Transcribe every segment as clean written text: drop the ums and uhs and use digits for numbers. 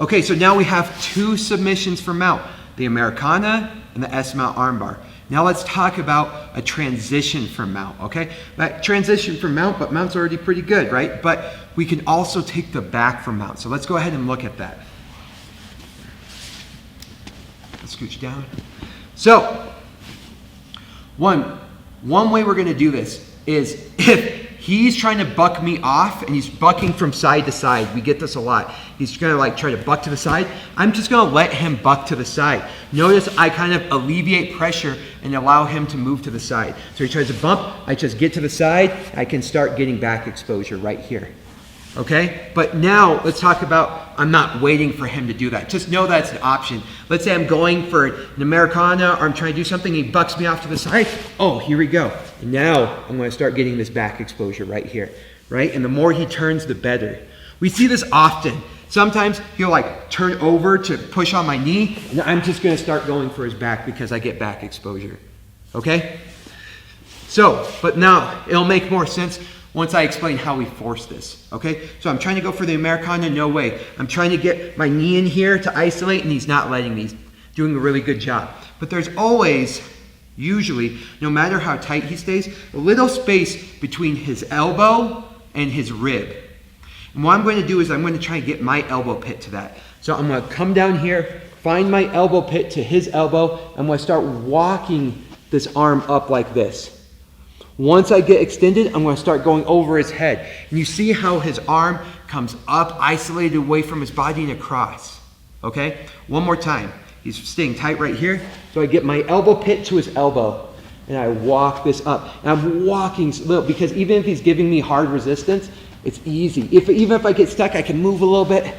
Okay, so now we have two submissions for mount, the Americana and the S-mount armbar. Now let's talk about a transition from mount, okay? That transition from mount, but mount's already pretty good, right? But we can also take the back from mount. So let's go ahead and look at that. Let's scooch down. So, one way we're gonna do this is if he's trying to buck me off and he's bucking from side to side, we get this a lot. He's gonna like try to buck to the side. I'm just gonna let him buck to the side. Notice I kind of alleviate pressure and allow him to move to the side. So he tries to bump, I just get to the side, I can start getting back exposure right here. Okay, but now let's talk about, I'm not waiting for him to do that. Just know that's an option. Let's say I'm going for an Americana or I'm trying to do something, he bucks me off to the side. Oh, here we go. And now I'm gonna start getting this back exposure right here, right? And the more he turns, the better. We see this often. Sometimes he'll like turn over to push on my knee and I'm just gonna start going for his back because I get back exposure, okay? So, but now it'll make more sense once I explain how we force this, okay? So I'm trying to go for the Americana, no way. I'm trying to get my knee in here to isolate and he's not letting me. He's doing a really good job. But there's always, usually, no matter how tight he stays, a little space between his elbow and his rib. And what I'm going to do is I'm going to try and get my elbow pit to that. So I'm going to come down here, find my elbow pit to his elbow, I'm going to start walking this arm up like this. Once I get extended, I'm going to start going over his head. And you see how his arm comes up, isolated away from his body and across. Okay? One more time. He's staying tight right here. So I get my elbow pit to his elbow. And I walk this up. And I'm walking slow because even if he's giving me hard resistance, it's easy. Even if I get stuck, I can move a little bit.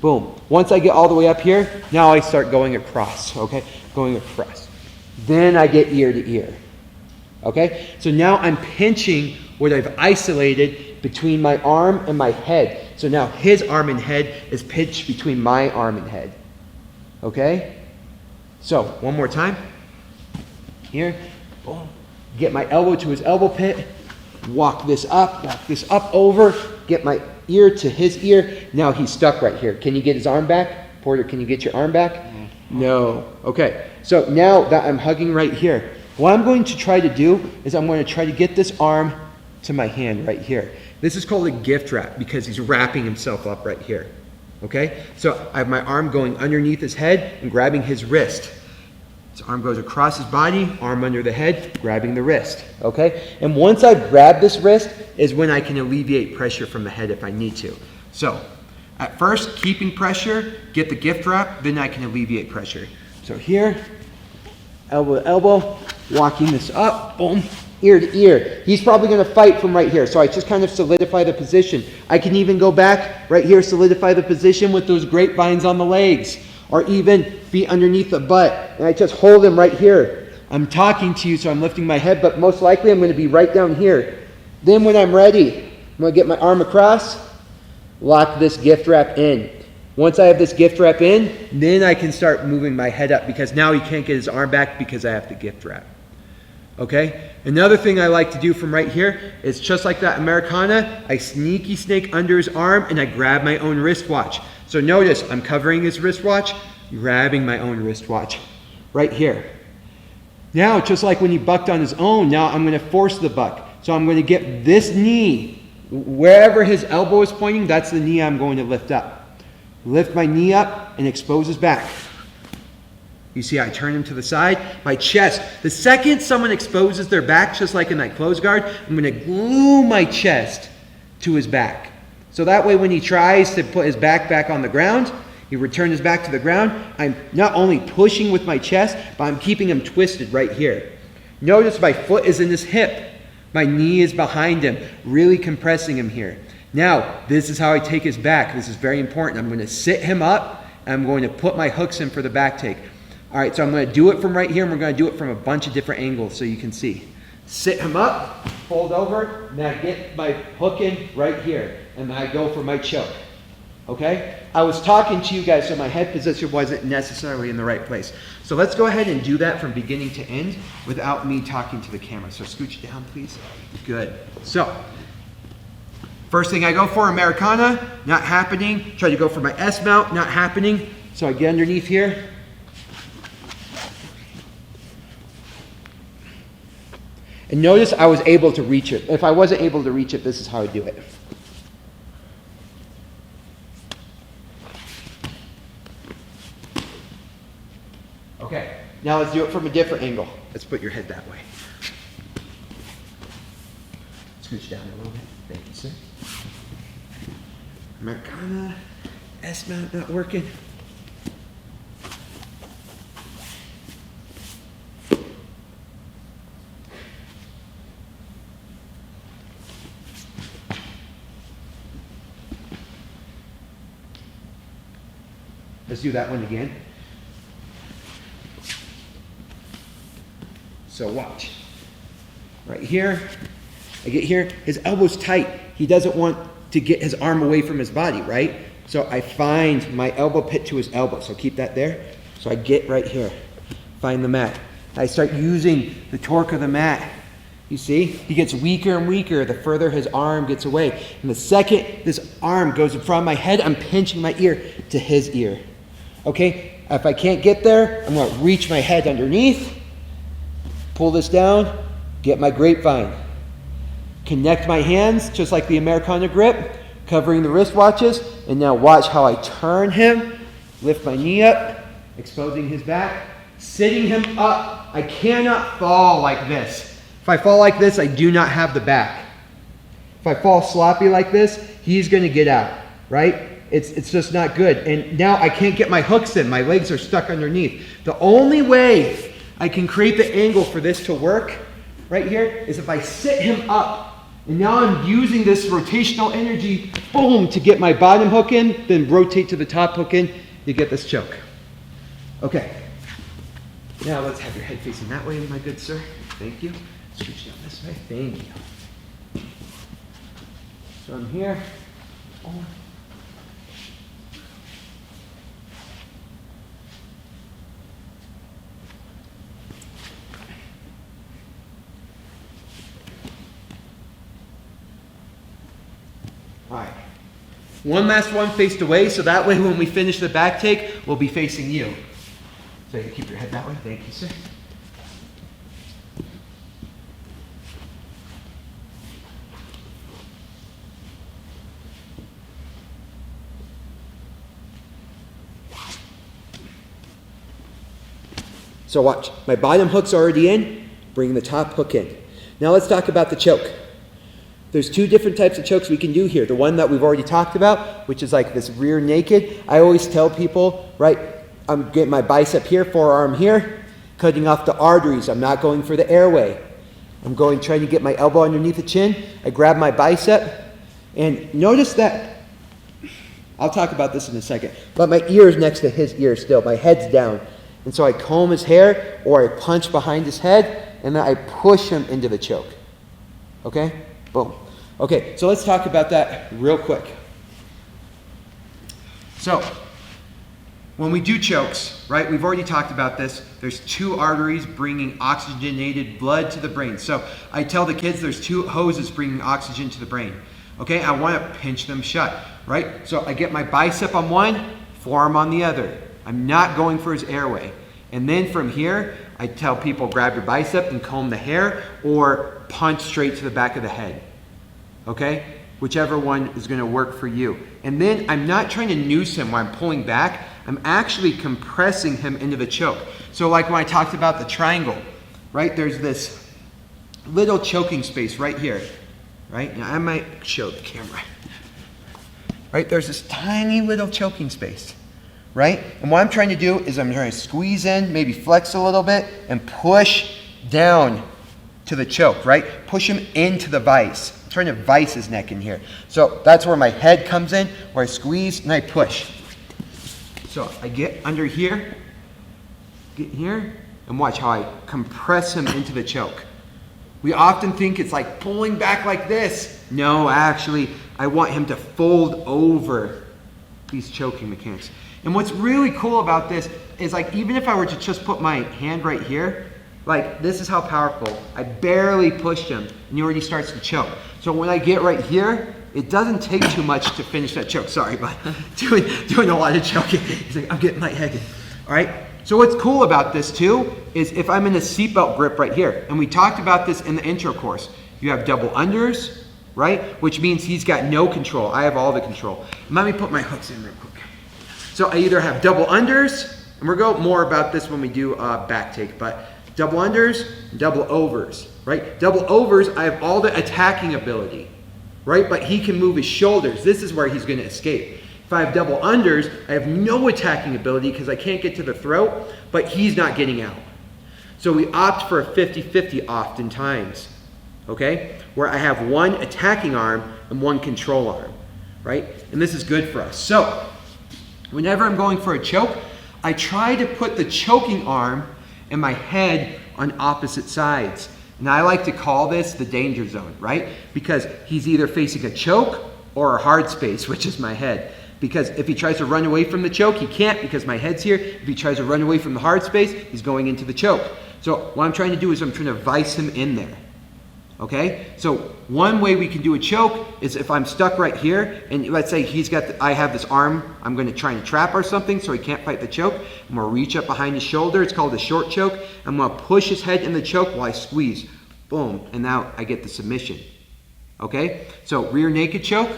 Boom. Once I get all the way up here, now I start going across. Okay? Going across. Then I get ear to ear. Okay, so now I'm pinching what I've isolated between my arm and my head. So now his arm and head is pinched between my arm and head. Okay, so one more time. Here, boom. Get my elbow to his elbow pit. Walk this up over. Get my ear to his ear. Now he's stuck right here. Can you get his arm back? Porter, can you get your arm back? No. Okay, so now that I'm hugging right here, what I'm going to try to do is I'm going to try to get this arm to my hand right here. This is called a gift wrap because he's wrapping himself up right here. Okay? So I have my arm going underneath his head and grabbing his wrist. His arm goes across his body, arm under the head, grabbing the wrist. Okay? And once I've grabbed this wrist is when I can alleviate pressure from the head if I need to. So at first, keeping pressure, get the gift wrap, then I can alleviate pressure. So here, elbow to elbow, walking this up, boom, ear to ear. He's probably going to fight from right here, so I just kind of solidify the position. I can even go back right here, solidify the position with those grapevines on the legs, or even be underneath the butt, and I just hold him right here. I'm talking to you, so I'm lifting my head, but most likely I'm going to be right down here. Then when I'm ready, I'm going to get my arm across, lock this gift wrap in. Once I have this gift wrap in, then I can start moving my head up because now he can't get his arm back because I have the gift wrap. Okay? Another thing I like to do from right here is just like that Americana, I sneaky snake under his arm and I grab my own wristwatch. So notice I'm covering his wristwatch, grabbing my own wristwatch right here. Now, just like when he bucked on his own, now I'm going to force the buck. So I'm going to get this knee, wherever his elbow is pointing, that's the knee I'm going to lift up. Lift my knee up and expose his back. You see, I turn him to the side. My chest. The second someone exposes their back, just like in that close guard, I'm going to glue my chest to his back. So that way when he tries to put his back on the ground, he returns his back to the ground, I'm not only pushing with my chest, but I'm keeping him twisted right here. Notice my foot is in his hip. My knee is behind him, really compressing him here. Now, this is how I take his back. This is very important. I'm going to sit him up, and I'm going to put my hooks in for the back take. All right, so I'm going to do it from right here, and we're going to do it from a bunch of different angles so you can see. Sit him up, fold over, and I get my hook in right here, and I go for my choke. Okay? I was talking to you guys, so my head position wasn't necessarily in the right place. So let's go ahead and do that from beginning to end without me talking to the camera. So scooch down, please. Good. So First thing I go for, Americana, not happening. Try to go for my S mount, not happening. So I get underneath here. And notice I was able to reach it. If I wasn't able to reach it, this is how I do it. Okay, now let's do it from a different angle. Let's put your head that way. Scooch down a little bit. Thank you, sir. Americana, S mount not working. Let's do that one again. So watch. Right here, I get here, his elbow's tight. He doesn't want to get his arm away from his body, right? So I find my elbow pit to his elbow. So keep that there. So I get right here, find the mat. I start using the torque of the mat. You see, he gets weaker and weaker the further his arm gets away. And the second this arm goes in front of my head, I'm pinching my ear to his ear. Okay, if I can't get there, I'm going to reach my head underneath, pull this down, get my grapevine. Connect my hands, just like the Americana grip, covering the wristwatches, and now watch how I turn him, lift my knee up, exposing his back, sitting him up. I cannot fall like this. If I fall like this, I do not have the back. If I fall sloppy like this, he's going to get out, right? It's just not good. And now I can't get my hooks in. My legs are stuck underneath. The only way I can create the angle for this to work right here is if I sit him up. And now I'm using this rotational energy, boom, to get my bottom hook in, then rotate to the top hook in, you get this choke. Okay. Now let's have your head facing that way, my good sir. Thank you. Switch down this way. Thank you. So I'm here. Oh. All right, one last one faced away, so that way when we finish the back take, we'll be facing you. So you can keep your head that way. Thank you, sir. So watch, my bottom hook's already in, bring the top hook in. Now let's talk about the choke. There's two different types of chokes we can do here. The one that we've already talked about, which is like this rear naked. I always tell people, right, I'm getting my bicep here, forearm here, cutting off the arteries. I'm not going for the airway. I'm trying to get my elbow underneath the chin. I grab my bicep, and notice that, I'll talk about this in a second, but my ear is next to his ear still. My head's down. And so I comb his hair, or I punch behind his head, and then I push him into the choke. Okay? Boom. Okay, so let's talk about that real quick. So, when we do chokes, right, we've already talked about this. There's two arteries bringing oxygenated blood to the brain. So, I tell the kids there's two hoses bringing oxygen to the brain. Okay, I want to pinch them shut, right? So, I get my bicep on one, forearm on the other. I'm not going for his airway. And then from here, I tell people grab your bicep and comb the hair, or punch straight to the back of the head. Okay? Whichever one is going to work for you. And then I'm not trying to noose him while I'm pulling back. I'm actually compressing him into the choke. So like when I talked about the triangle, right? There's this little choking space right here. Right? Now I might show the camera. Right? There's this tiny little choking space. Right? And what I'm trying to do is I'm trying to squeeze in, maybe flex a little bit, and push down to the choke, right? Push him into the vise. I'm trying to vise his neck in here. So that's where my head comes in, where I squeeze and I push. So I get under here, get here, and watch how I compress him into the choke. We often think it's like pulling back like this. No, actually, I want him to fold over these choking mechanics. And what's really cool about this is, like, even if I were to just put my hand right here, like, this is how powerful. I barely pushed him, and he already starts to choke. So when I get right here, it doesn't take too much to finish that choke. Sorry, but doing a lot of choking. He's like, I'm getting lightheaded. All right. So what's cool about this too is if I'm in a seatbelt grip right here, and we talked about this in the intro course, you have double unders, right? Which means he's got no control. I have all the control. Let me put my hooks in real quick. So I either have double unders, and we'll go more about this when we do back take, but double unders, double overs, right? Double overs, I have all the attacking ability, right? But he can move his shoulders. This is where he's going to escape. If I have double unders, I have no attacking ability because I can't get to the throat, but he's not getting out. So we opt for a 50-50 oftentimes, okay? Where I have one attacking arm and one control arm, right? And this is good for us. So whenever I'm going for a choke, I try to put the choking arm and my head on opposite sides. And I like to call this the danger zone, right? Because he's either facing a choke or a hard space, which is my head. Because if he tries to run away from the choke, he can't because my head's here. If he tries to run away from the hard space, he's going into the choke. So what I'm trying to do is I'm trying to vice him in there. Okay? So one way we can do a choke is if I'm stuck right here, and let's say I have this arm, I'm going to try and trap or something so he can't fight the choke. I'm going to reach up behind his shoulder. It's called a short choke. I'm going to push his head in the choke while I squeeze. Boom. And now I get the submission. Okay? So rear naked choke.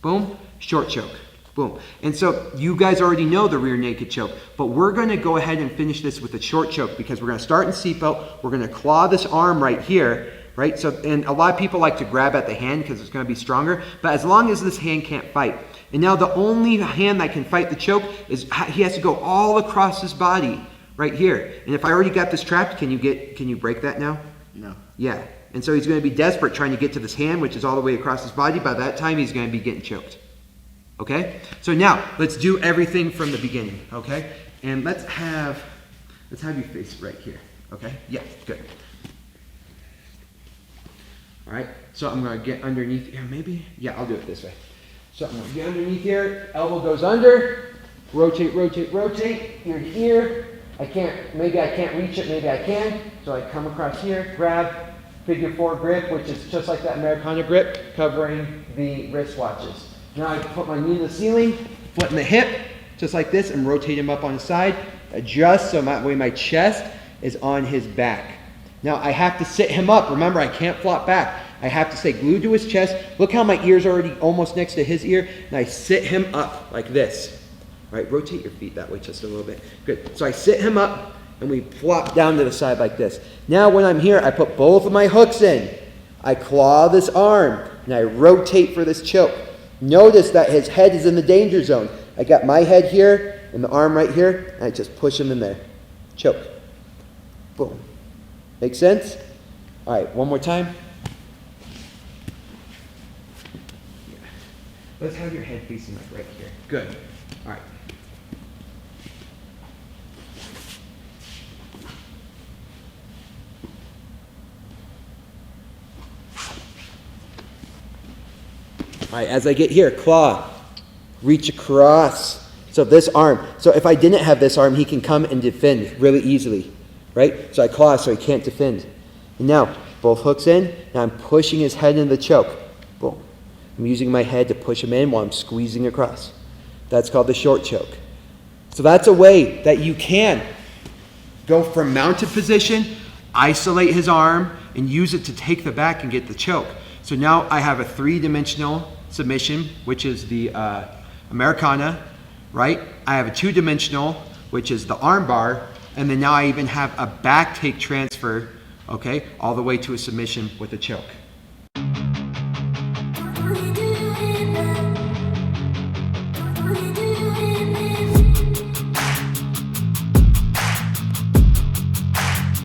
Boom. Short choke. Boom. And so you guys already know the rear naked choke, but we're going to go ahead and finish this with a short choke because we're going to start in seatbelt. We're going to claw this arm right here, right? So, and a lot of people like to grab at the hand because it's going to be stronger, but as long as this hand can't fight. And now the only hand that can fight the choke is he has to go all across his body right here. And if I already got this trapped, can you break that now? No. Yeah. And so he's going to be desperate trying to get to this hand, which is all the way across his body. By that time, he's going to be getting choked. Okay? So now, let's do everything from the beginning, okay? And let's have you face right here, okay? Yeah, good. All right, so I'm gonna get underneath here, maybe? Yeah, I'll do it this way. So I'm gonna get underneath here, elbow goes under, rotate, rotate, rotate, ear to ear. Maybe I can't reach it, maybe I can. So I come across here, grab, figure 4 grip, which is just like that Americana grip, covering the wristwatches. Now I put my knee to the ceiling, foot in the hip, just like this, and rotate him up on his side. Adjust so that way my chest is on his back. Now I have to sit him up. Remember, I can't flop back. I have to stay glued to his chest. Look how my ear's already almost next to his ear. And I sit him up like this. All right, rotate your feet that way just a little bit. Good. So I sit him up, and we flop down to the side like this. Now when I'm here, I put both of my hooks in. I claw this arm, and I rotate for this choke. Notice that his head is in the danger zone. I got my head here and the arm right here, and I just push him in there. Choke. Boom. Make sense? All right, one more time. Let's have your head facing like right here. Good. All right. All right, as I get here, claw, reach across. So this arm, so if I didn't have this arm, he can come and defend really easily, right? So I claw so he can't defend. And now, both hooks in, now I'm pushing his head into the choke. Boom. I'm using my head to push him in while I'm squeezing across. That's called the short choke. So that's a way that you can go from mounted position, isolate his arm, and use it to take the back and get the choke. So now I have a 3-dimensional submission, which is the Americana, right? I have a 2-dimensional, which is the arm bar, and then now I even have a back take transfer, okay, all the way to a submission with a choke.